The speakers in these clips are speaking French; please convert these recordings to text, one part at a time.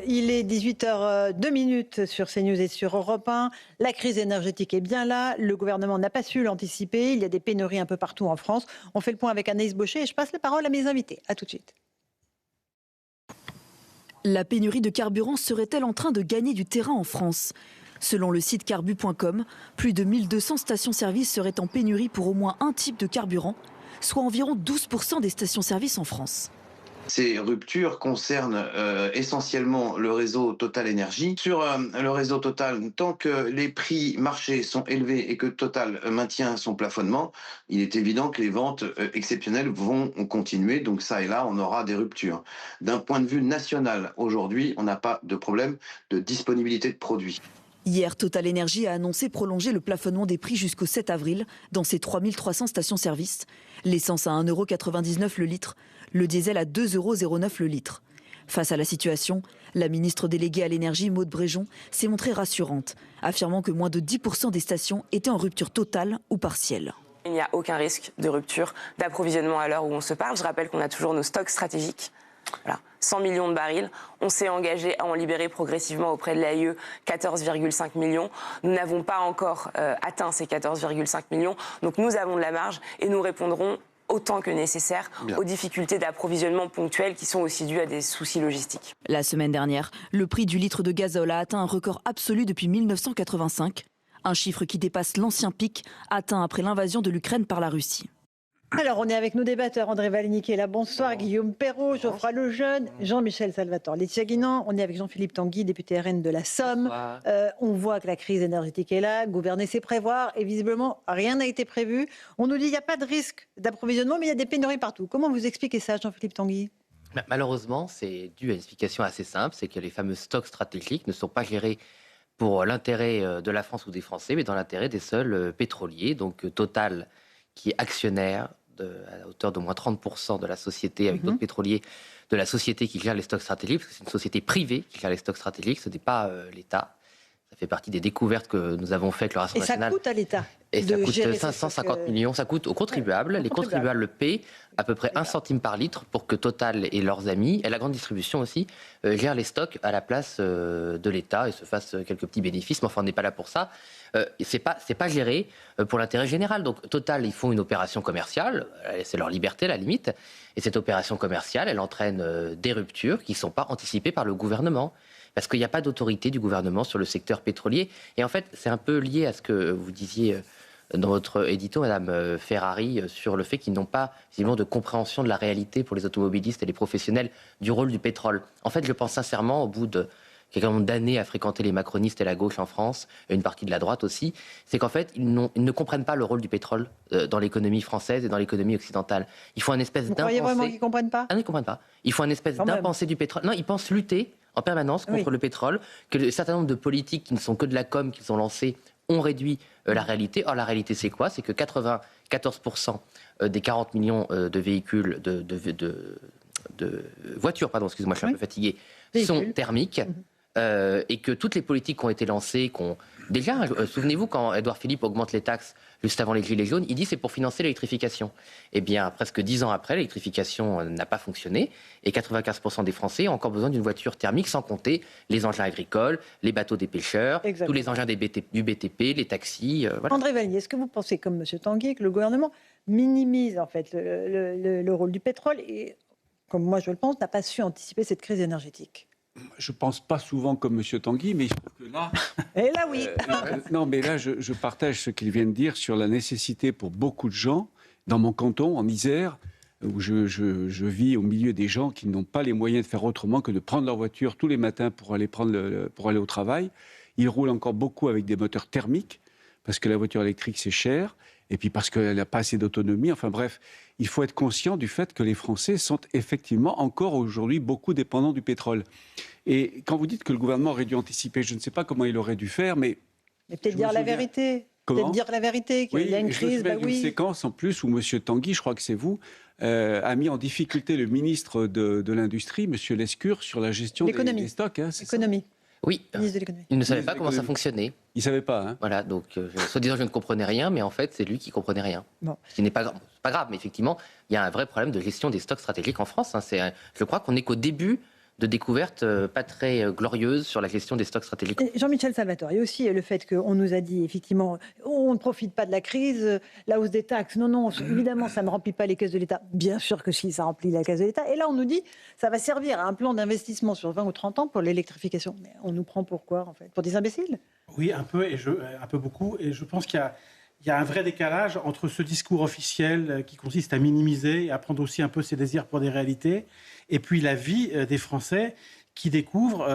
Il est 18h02 sur CNews et sur Europe 1. La crise énergétique est bien là. Le gouvernement n'a pas su l'anticiper. Il y a des pénuries un peu partout en France. On fait le point avec Anaïs Baucher et je passe la parole à mes invités. À tout de suite. La pénurie de carburant serait-elle en train de gagner du terrain en France ? Selon le site carbu.com, plus de 1200 stations-service seraient en pénurie pour au moins un type de carburant, soit environ 12% des stations-service en France. Ces ruptures concernent essentiellement le réseau Total Énergie. Sur le réseau Total, tant que les prix marchés sont élevés et que Total maintient son plafonnement, il est évident que les ventes exceptionnelles vont continuer. Donc ça et là, on aura des ruptures. D'un point de vue national, aujourd'hui, on n'a pas de problème de disponibilité de produits. Hier, Total Énergie a annoncé prolonger le plafonnement des prix jusqu'au 7 avril dans ses 3300 stations-service. L'essence à 1,99 € le litre, le diesel à 2,09 € le litre. Face à la situation, la ministre déléguée à l'énergie, Maud Bréjon, s'est montrée rassurante, affirmant que moins de 10% des stations étaient en rupture totale ou partielle. Il n'y a aucun risque de rupture d'approvisionnement à l'heure où on se parle. Je rappelle qu'on a toujours nos stocks stratégiques. Voilà, 100 millions de barils. On s'est engagé à en libérer progressivement auprès de l'AIE 14,5 millions. Nous n'avons pas encore atteint ces 14,5 millions. Donc nous avons de la marge et nous répondrons autant que nécessaire aux difficultés d'approvisionnement ponctuelles qui sont aussi dues à des soucis logistiques. La semaine dernière, le prix du litre de gazole a atteint un record absolu depuis 1985. Un chiffre qui dépasse l'ancien pic atteint après l'invasion de l'Ukraine par la Russie. Alors, on est avec nos débatteurs. André Valigny qui est là, bonsoir. Guillaume Perrault, Geoffroy Lejeune, Jean-Michel Salvatore, Laetitia Guinan. On est avec Jean-Philippe Tanguy, député RN de la Somme. On voit que la crise énergétique est là. Gouverner, c'est prévoir. Et visiblement, rien n'a été prévu. On nous dit qu'il n'y a pas de risque d'approvisionnement, mais il y a des pénuries partout. Comment vous expliquez ça, Jean-Philippe Tanguy ? Malheureusement, c'est dû à une explication assez simple. C'est que les fameux stocks stratégiques ne sont pas gérés pour l'intérêt de la France ou des Français, mais dans l'intérêt des seuls pétroliers. Donc Total, qui est actionnaire à la hauteur d'au moins 30% de la société, avec d'autres pétroliers, de la société qui gère les stocks stratégiques, parce que c'est une société privée qui gère les stocks stratégiques, ce n'est pas l'État. Ça fait partie des découvertes que nous avons faites avec le Rassemblement national. Et ça coûte à l'État. Et ça coûte 550 millions, ça coûte aux contribuables. Les contribuables paient à peu près 1 centime par litre pour que Total et leurs amis, et la grande distribution aussi, gèrent les stocks à la place de l'État et se fassent quelques petits bénéfices. Mais enfin, on n'est pas là pour ça. C'est pas géré pour l'intérêt général. Donc Total, ils font une opération commerciale, c'est leur liberté à la limite. Et cette opération commerciale, elle entraîne des ruptures qui ne sont pas anticipées par le gouvernement. Parce qu'il n'y a pas d'autorité du gouvernement sur le secteur pétrolier. Et en fait, c'est un peu lié à ce que vous disiez dans votre édito, Madame Ferrari, sur le fait qu'ils n'ont pas visiblement de compréhension de la réalité pour les automobilistes et les professionnels du rôle du pétrole. En fait, je pense sincèrement, au bout de quelques nombre d'années à fréquenter les macronistes et la gauche en France, et une partie de la droite aussi, c'est qu'en fait, ils ne comprennent pas le rôle du pétrole dans l'économie française et dans l'économie occidentale. Il faut un espèce d'impensé... Vous croyez vraiment qu'ils ne comprennent pas ? Ah non, ils ne comprennent pas. Il faut un espèce d'impensé du pétrole. Non, ils pensent lutter en permanence contre le pétrole, que un certain nombre de politiques qui ne sont que de la com qu'ils ont lancées ont réduit la réalité. Or, la réalité, c'est quoi ? C'est que 94% des 40 millions de véhicules, de voitures, pardon, excusez-moi, je suis un peu fatigué, sont thermiques. Et que toutes les politiques qui ont été lancées, déjà, souvenez-vous, quand Édouard Philippe augmente les taxes juste avant les Gilets jaunes, il dit c'est pour financer l'électrification. Eh bien, presque 10 ans après, l'électrification n'a pas fonctionné et 95% des Français ont encore besoin d'une voiture thermique, sans compter les engins agricoles, les bateaux des pêcheurs, tous les engins du BTP, les taxis. Voilà. André Valigny, est-ce que vous pensez, comme M. Tanguy, que le gouvernement minimise en fait le rôle du pétrole et, comme moi je le pense, n'a pas su anticiper cette crise énergétique ? Je ne pense pas souvent comme M. Tanguy, mais je trouve que là... Et là, oui. Non, mais là, je partage ce qu'il vient de dire sur la nécessité pour beaucoup de gens, dans mon canton, en Isère, où je vis au milieu des gens qui n'ont pas les moyens de faire autrement que de prendre leur voiture tous les matins pour aller au travail. Ils roulent encore beaucoup avec des moteurs thermiques, parce que la voiture électrique, c'est cher, et puis parce qu'elle n'a pas assez d'autonomie. Enfin bref, il faut être conscient du fait que les Français sont effectivement encore aujourd'hui beaucoup dépendants du pétrole. Et quand vous dites que le gouvernement aurait dû anticiper, je ne sais pas comment il aurait dû faire, mais peut-être dire la vérité. Peut-être dire la vérité, qu'il y a une crise. Je me souviens d'une séquence en plus où M. Tanguy, je crois que c'est vous, a mis en difficulté le ministre de l'Industrie, M. Lescure, sur la gestion des stocks. Hein, L'économie. Oui, il ne savait pas comment ça fonctionnait. Il ne savait pas. Hein. Voilà, donc, soi-disant, je ne comprenais rien, mais en fait, c'est lui qui ne comprenait rien. Bon. Ce qui n'est pas grave, mais effectivement, il y a un vrai problème de gestion des stocks stratégiques en France. Hein. Je crois qu'on n'est qu'au début de découvertes pas très glorieuses sur la question des stocks stratégiques. Jean-Michel Salvatore, il y a aussi le fait qu'on nous a dit, effectivement, on ne profite pas de la crise, la hausse des taxes, non, évidemment, ça ne remplit pas les caisses de l'État. Bien sûr que si, ça remplit la caisse de l'État. Et là, on nous dit, ça va servir à un plan d'investissement sur 20 ou 30 ans pour l'électrification. Mais on nous prend pour quoi, en fait? Pour des imbéciles? Oui, un peu beaucoup. Et je pense qu'il y a un vrai décalage entre ce discours officiel qui consiste à minimiser et à prendre aussi un peu ses désirs pour des réalités, et puis la vie des Français qui découvrent,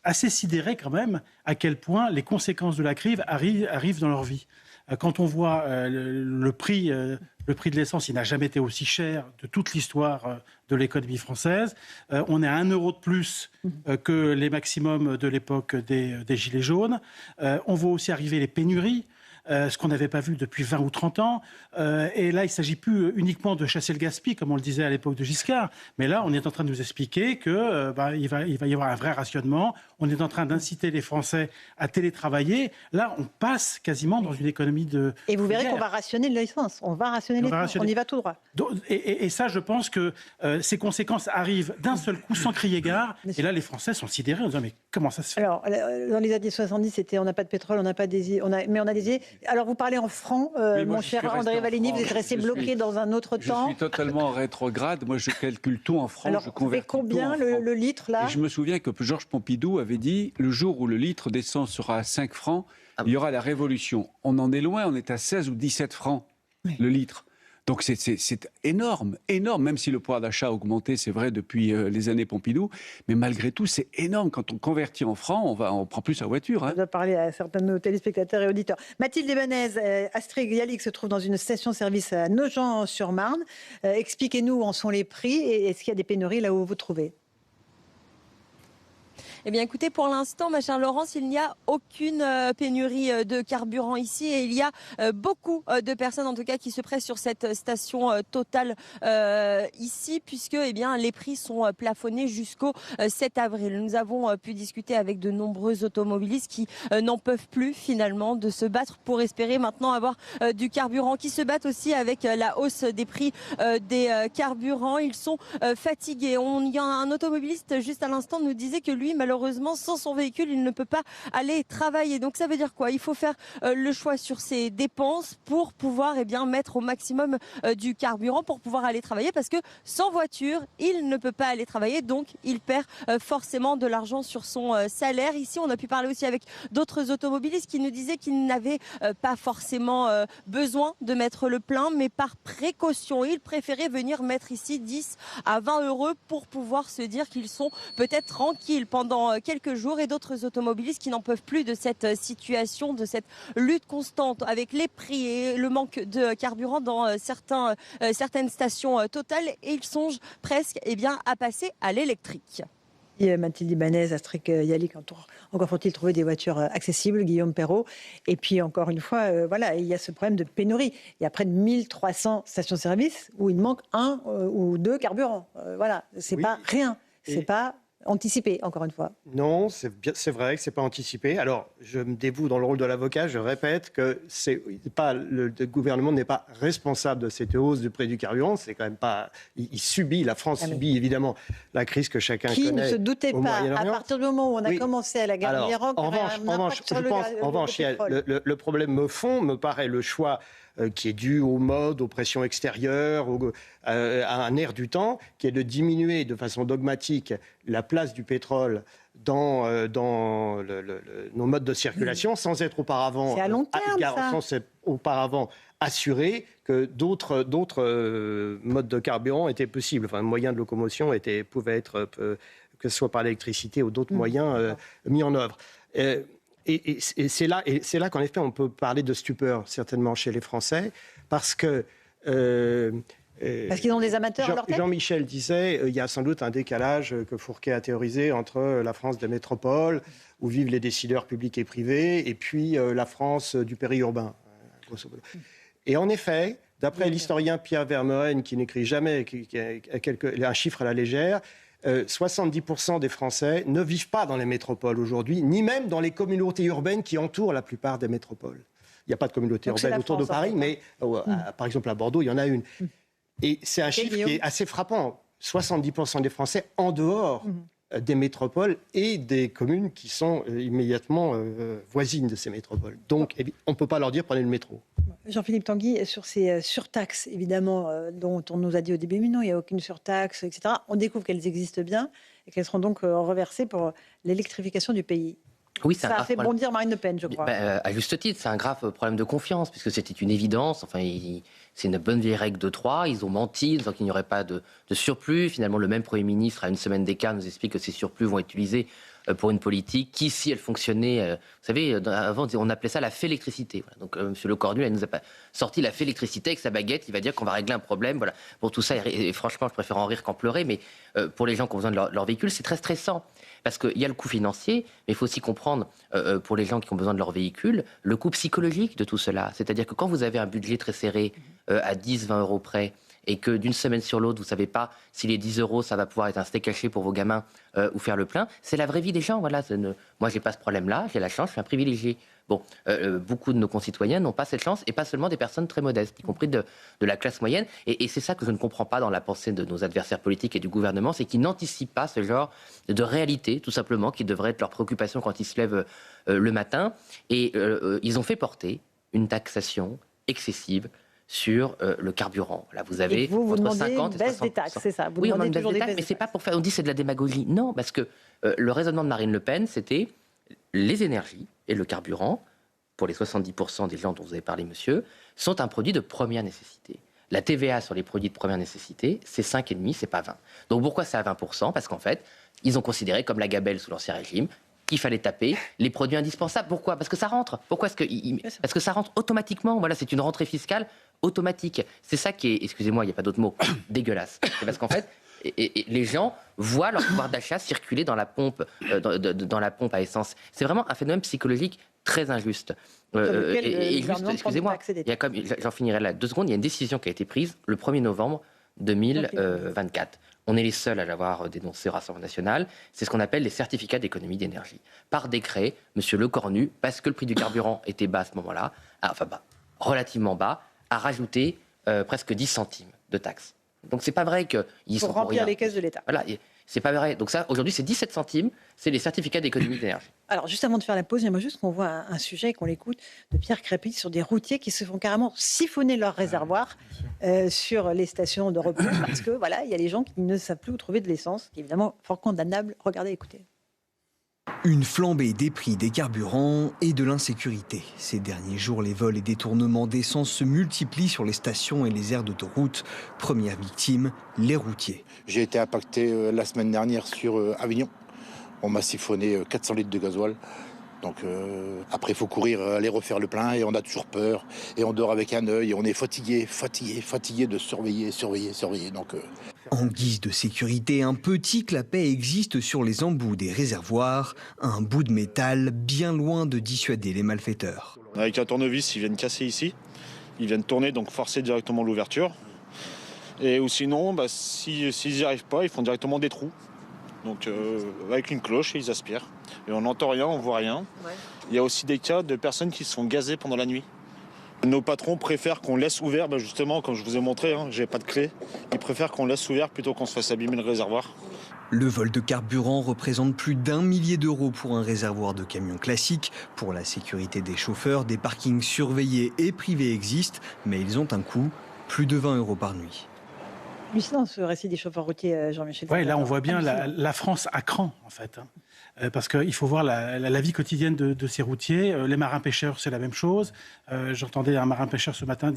assez sidérés quand même, à quel point les conséquences de la crise arrivent dans leur vie. Quand on voit le prix de l'essence, il n'a jamais été aussi cher de toute l'histoire de l'économie française. On est à 1 euro de plus que les maximums de l'époque des Gilets jaunes. On voit aussi arriver les pénuries. Ce qu'on n'avait pas vu depuis 20 ou 30 ans. Et là, il ne s'agit plus uniquement de chasser le gaspillage, comme on le disait à l'époque de Giscard. Mais là, on est en train de nous expliquer qu'il va y avoir un vrai rationnement. On est en train d'inciter les Français à télétravailler. Là, on passe quasiment dans une économie de... Et vous verrez qu'on va rationner l'essence. On va rationner l'essence. On y va tout droit. Et ça, je pense que ces conséquences arrivent d'un seul coup, sans crier gare. Et là, les Français sont sidérés en disant, mais comment ça se fait? Alors, dans les années 70, c'était on n'a pas de pétrole, on n'a pas des... mais on a des... Alors, vous parlez en francs, mon cher André Valigny, vous êtes resté bloqué dans un autre temps. Je suis totalement rétrograde. Moi, je calcule tout en francs. Alors, je vous faites combien le litre, là? Et je me souviens que Georges Pompidou avait dit, le jour où le litre d'essence sera à 5 francs, il y aura la révolution. On en est loin, on est à 16 ou 17 francs le litre. Donc c'est énorme, même si le pouvoir d'achat a augmenté, c'est vrai, depuis les années Pompidou, mais malgré tout, c'est énorme. Quand on convertit en francs, on prend plus sa voiture. On va parler à certains de nos téléspectateurs et auditeurs. Mathilde Ibanez, Astrid Yalik se trouve dans une station-service à Nogent-sur-Marne. Expliquez-nous où en sont les prix et est-ce qu'il y a des pénuries là où vous vous trouvez? Eh bien, écoutez, pour l'instant, ma chère Laurence, il n'y a aucune pénurie de carburant ici et il y a beaucoup de personnes, en tout cas, qui se pressent sur cette station Total ici, puisque eh bien, les prix sont plafonnés jusqu'au 7 avril. Nous avons pu discuter avec de nombreux automobilistes qui n'en peuvent plus, finalement, de se battre pour espérer maintenant avoir du carburant, qui se battent aussi avec la hausse des prix des carburants. Ils sont fatigués. Il y a un automobiliste, juste à l'instant, nous disait que lui, malheureusement, sans son véhicule, il ne peut pas aller travailler. Donc ça veut dire quoi? Il faut faire le choix sur ses dépenses pour pouvoir mettre au maximum du carburant pour pouvoir aller travailler, parce que sans voiture, il ne peut pas aller travailler, donc il perd forcément de l'argent sur son salaire. Ici, on a pu parler aussi avec d'autres automobilistes qui nous disaient qu'ils n'avaient pas forcément besoin de mettre le plein, mais par précaution, ils préféraient venir mettre ici 10 à 20 euros pour pouvoir se dire qu'ils sont peut-être tranquilles pendant quelques jours, et d'autres automobilistes qui n'en peuvent plus de cette situation, de cette lutte constante avec les prix et le manque de carburant dans certaines stations Total, et ils songent presque à passer à l'électrique. Mathilde Ibanez, Astrid Yalik, encore faut-il trouver des voitures accessibles, Guillaume Perrault. Et puis encore une fois, il y a ce problème de pénurie. Il y a près de 1300 stations-service où il manque 1 ou 2 carburants. C'est pas rien, c'est pas anticipé, encore une fois. Non, c'est vrai que c'est pas anticipé. Alors, je me dévoue dans le rôle de l'avocat, je répète que le gouvernement n'est pas responsable de cette hausse du prix du carburant. C'est quand même pas... La France subit évidemment la crise que chacun connaît. Qui ne se doutait pas, à partir du moment où on a commencé à la guerre en Irak, en revanche, le problème fond me paraît le choix qui est dû aux modes, aux pressions extérieures, à un air du temps, qui est de diminuer de façon dogmatique la place du pétrole dans nos modes de circulation, sans être auparavant, c'est à long terme, sans être auparavant assuré que d'autres modes de carburant étaient possibles. Enfin, moyens de locomotion pouvaient être, que ce soit par l'électricité ou d'autres moyens mis en œuvre. Et c'est là qu'en effet, on peut parler de stupeur, certainement, chez les Français, parce que... parce qu'ils ont des amateurs à leur tête. Jean-Michel disait il y a sans doute un décalage que Fourquet a théorisé entre la France des métropoles, où vivent les décideurs publics et privés, et puis la France du périurbain, grosso modo. Et en effet, d'après l'historien Pierre Vermeuren, qui n'écrit jamais un chiffre à la légère, 70% des Français ne vivent pas dans les métropoles aujourd'hui, ni même dans les communautés urbaines qui entourent la plupart des métropoles. Il n'y a pas de communauté urbaine autour de Paris, mais par exemple à Bordeaux, il y en a une. Et c'est un chiffre qui est assez frappant. 70% des Français en dehors des métropoles et des communes qui sont immédiatement voisines de ces métropoles. Donc, on ne peut pas leur dire prenez le métro. Jean-Philippe Tanguy, sur ces surtaxes, évidemment, dont on nous a dit au début, mais non, il n'y a aucune surtaxe, etc. On découvre qu'elles existent bien et qu'elles seront donc reversées pour l'électrification du pays. Oui, ça a fait bondir Marine Le Pen, je crois. À juste titre, c'est un grave problème de confiance, puisque c'était une évidence. Enfin, c'est une bonne vieille règle de 3. Ils ont menti, disant qu'il n'y aurait pas de surplus. Finalement, le même Premier ministre, à une semaine d'écart, nous explique que ces surplus vont être utilisés pour une politique qui, si elle fonctionnait, vous savez, avant, on appelait ça la félectricité. Voilà. Donc, M. Lecornu, elle nous a pas sorti la félectricité avec sa baguette. Il va dire qu'on va régler un problème. Voilà. Pour tout ça, et franchement, je préfère en rire qu'en pleurer, mais pour les gens qui ont besoin de leur véhicule, c'est très stressant. Parce qu'il y a le coût financier, mais il faut aussi comprendre, pour les gens qui ont besoin de leur véhicule, le coût psychologique de tout cela. C'est-à-dire que quand vous avez un budget très serré, à 10, 20 euros près, et que d'une semaine sur l'autre, vous ne savez pas si les 10 euros, ça va pouvoir être un steak haché pour vos gamins ou faire le plein, c'est la vraie vie des gens. Voilà. Moi, je n'ai pas ce problème-là, j'ai la chance, je suis un privilégié. Bon, beaucoup de nos concitoyens n'ont pas cette chance, et pas seulement des personnes très modestes, y compris de la classe moyenne. Et c'est ça que je ne comprends pas dans la pensée de nos adversaires politiques et du gouvernement, c'est qu'ils n'anticipent pas ce genre de réalité, tout simplement, qui devrait être leur préoccupation quand ils se lèvent le matin. Et ils ont fait porter une taxation excessive sur le carburant. Là, vous avez vous entre demandez 50 une et 60%. baisse des taxes, c'est ça. Oui, on a une baisse des taxes, mais c'est pas pour faire. On dit c'est de la démagogie. Non, parce que le raisonnement de Marine Le Pen, c'était les énergies et le carburant, pour les 70% des gens dont vous avez parlé, monsieur, sont un produit de première nécessité. La TVA sur les produits de première nécessité, c'est 5,5, c'est pas 20. Donc pourquoi c'est à 20%? Parce qu'en fait, ils ont considéré, comme la gabelle sous l'Ancien Régime, qu'il fallait taper les produits indispensables. Pourquoi? Parce que ça rentre. Pourquoi? Parce que ça rentre automatiquement. Voilà, c'est une rentrée fiscale automatique. C'est ça qui est, excusez-moi, il n'y a pas d'autre mot, dégueulasse. C'est parce qu'en fait, et les gens voient leur pouvoir d'achat circuler dans la pompe, dans la pompe à essence. C'est vraiment un phénomène psychologique très injuste. Et juste, excusez-moi, j'en finirai là 2 secondes. Il y a une décision qui a été prise le 1er novembre 2024. On est les seuls à l'avoir dénoncé au Rassemblement national. C'est ce qu'on appelle les certificats d'économie d'énergie. Par décret, M. Lecornu, parce que le prix du carburant était bas à ce moment-là, enfin bas, relativement bas, a rajouté presque 10 centimes de taxes. Donc c'est pas vrai qu'ils sont pour remplir les caisses de l'État. Voilà, c'est pas vrai. Donc ça, aujourd'hui, c'est 17 centimes, c'est les certificats d'économie d'énergie. Alors, juste avant de faire la pause, j'aimerais juste qu'on voit un sujet, qu'on l'écoute, de Pierre Crépy sur des routiers qui se font carrément siphonner leur réservoir sur les stations de repos parce que voilà, il y a des gens qui ne savent plus où trouver de l'essence, qui est évidemment fort condamnable. Regardez, écoutez. Une flambée des prix des carburants et de l'insécurité. Ces derniers jours, les vols et détournements d'essence se multiplient sur les stations et les aires d'autoroute. Première victime, les routiers. J'ai été impacté la semaine dernière sur Avignon. On m'a siphonné 400 litres de gasoil. Donc après, il faut courir, aller refaire le plein et on a toujours peur. Et on dort avec un œil et on est fatigué de surveiller. Donc, En guise de sécurité, un petit clapet existe sur les embouts des réservoirs. Un bout de métal bien loin de dissuader les malfaiteurs. Avec un tournevis, ils viennent casser ici. Ils viennent tourner, donc forcer directement l'ouverture. Et ou sinon, s'ils n'y arrivent pas, ils font directement des trous. Donc avec une cloche, ils aspirent. Et on n'entend rien, on voit rien. Ouais. Il y a aussi des cas de personnes qui se font gazer pendant la nuit. Nos patrons préfèrent qu'on laisse ouvert, justement, comme je vous ai montré, j'ai pas de clé. Ils préfèrent qu'on laisse ouvert plutôt qu'on se fasse abîmer le réservoir. Le vol de carburant représente plus d'1 millier d'euros pour un réservoir de camion classique. Pour la sécurité des chauffeurs, des parkings surveillés et privés existent, mais ils ont un coût, plus de 20 euros par nuit. Hallucinant ce récit des chauffeurs routiers, Jean-Michel. Oui, là on voit bien la France à cran, en fait. Parce qu'il faut voir la vie quotidienne de ces routiers. Les marins-pêcheurs, c'est la même chose. J'entendais un marin-pêcheur ce matin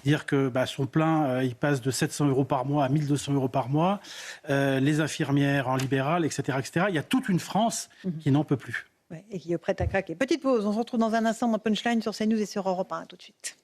dire que son plein, il passe de 700 euros par mois à 1200 euros par mois. Les infirmières en libéral, etc., etc. Il y a toute une France qui n'en peut plus. Ouais, et qui est prête à craquer. Petite pause, on se retrouve dans un instant en punchline sur CNews et sur Europe 1. À tout de suite.